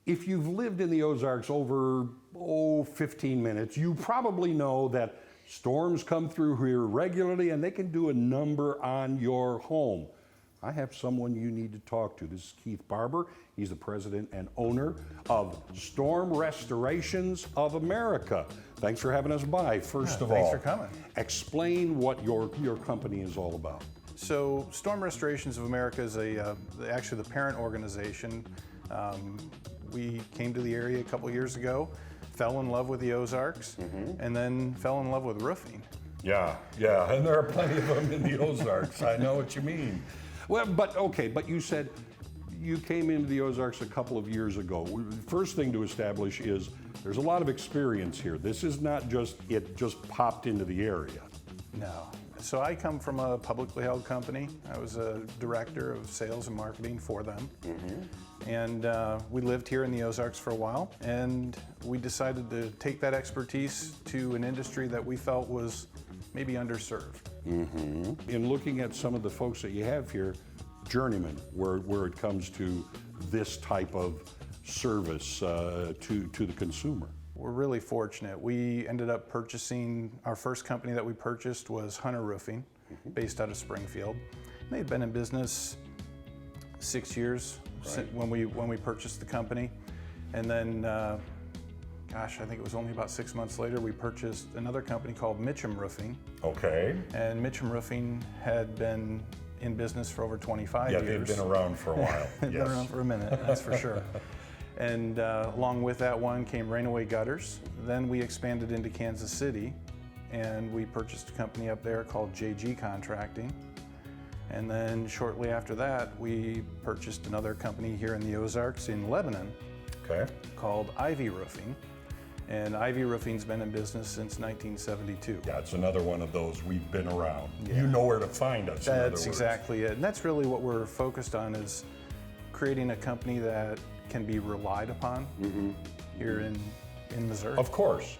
If you've lived in the Ozarks over, 15 minutes, you probably know that storms come through here regularly and they can do a number on your home. I have someone you need to talk to. This is Keith Barber. He's the president and owner of Storm Restorations of America. Thanks for having us by, first of all. Thanks for coming. Explain what your company is all about. So Storm Restorations of America is actually the parent organization. We came to the area a couple years ago, fell in love with the Ozarks, and then fell in love with roofing. Yeah, and there are plenty of them in the Ozarks. I know what you mean. Well, but you said you came into the Ozarks a couple of years ago. First thing to establish is there's a lot of experience here. This is not just, it just popped into the area. No. So I come from a publicly held company. I was a director of sales and marketing for them. And we lived here in the Ozarks for a while, and we decided to take that expertise to an industry that we felt was maybe underserved. In looking at some of the folks that you have here, journeymen, where it comes to this type of service to the consumer. We're really fortunate. We ended up purchasing, our first company that we purchased was Hunter Roofing, based out of Springfield. They'd been in business 6 years when we purchased the company. And then, I think it was only about 6 months later, we purchased another company called Mitchum Roofing. Okay. And Mitchum Roofing had been in business for over 25 years. Yeah, they've been around for a while. They've been around for a minute, that's for sure. And along with that one came Rainaway Gutters. Then we expanded into Kansas City, and we purchased a company up there called JG Contracting. And then shortly after that, we purchased another company here in the Ozarks in Lebanon called Ivy Roofing. And Ivy Roofing's been in business since 1972. Yeah, it's another one of those, we've been around. Yeah. You know where to find us, in other words. That's exactly it. And that's really what we're focused on, is creating a company that can be relied upon here in Missouri. Of course.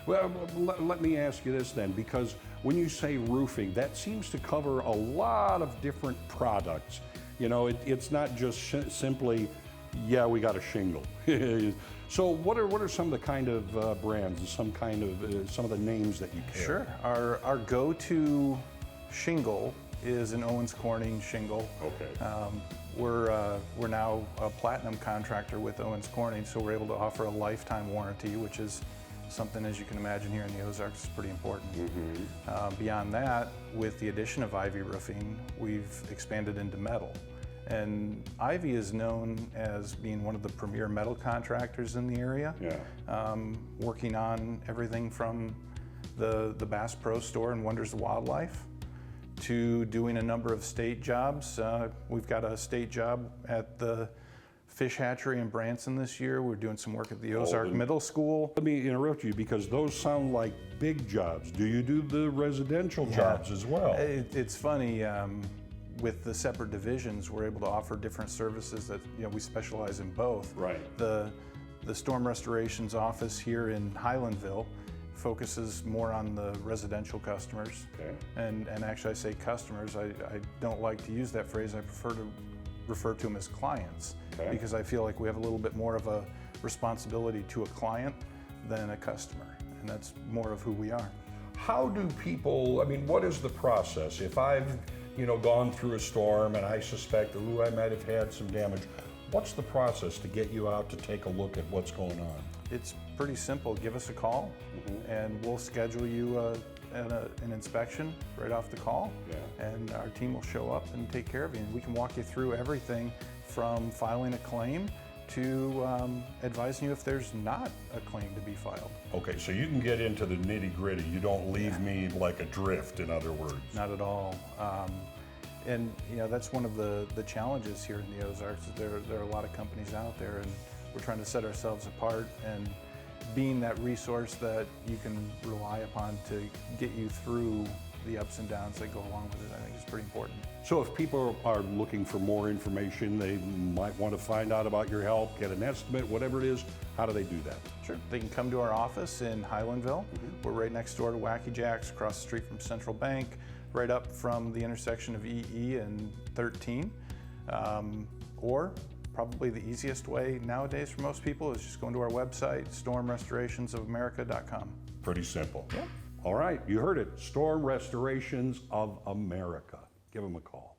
Well, let me ask you this then, because when you say roofing, that seems to cover a lot of different products. You know, it's not just simply, yeah, we got a shingle. So what are some of the kind of brands and some of the names that you carry? Sure. Our go-to shingle is an Owens Corning shingle. Okay. We're now a platinum contractor with Owens Corning, so we're able to offer a lifetime warranty, which is something, as you can imagine, here in the Ozarks is pretty important. Beyond that, with the addition of Ivy Roofing, we've expanded into metal. And Ivy is known as being one of the premier metal contractors in the area, working on everything from the Bass Pro Store and Wonders of Wildlife to doing a number of state jobs. We've got a state job at the fish hatchery in Branson this year. We're doing some work at the Ozark Middle School. Let me interrupt you, because those sound like big jobs. Do you do the residential jobs as well? It's funny. With the separate divisions, we're able to offer different services that, we specialize in both. Right. The Storm Restorations office here in Highlandville focuses more on the residential customers. Okay. And actually, I say customers. I don't like to use that phrase. I prefer to refer to them as clients, because I feel like we have a little bit more of a responsibility to a client than a customer, and that's more of who we are. How do people, what is the process? If I've gone through a storm and I suspect, I might have had some damage, what's the process to get you out to take a look at what's going on? It's pretty simple. Give us a call, and we'll schedule you an inspection right off the call, and our team will show up and take care of you. And we can walk you through everything from filing a claim to advising you if there's not a claim to be filed. Okay, so you can get into the nitty-gritty. You don't leave me like adrift, in other words. Not at all. And that's one of the challenges here in the Ozarks. There are a lot of companies out there, and we're trying to set ourselves apart and being that resource that you can rely upon to get you through the ups and downs that go along with it, I think is pretty important. So if people are looking for more information, they might want to find out about your help, get an estimate, whatever it is, how do they do that? Sure. They can come to our office in Highlandville. We're right next door to Wacky Jack's, across the street from Central Bank, right up from the intersection of EE and 13. Or probably the easiest way nowadays for most people is just going to our website, stormrestorationsofamerica.com. Pretty simple. Yep. All right, you heard it. Storm Restorations of America. Give them a call.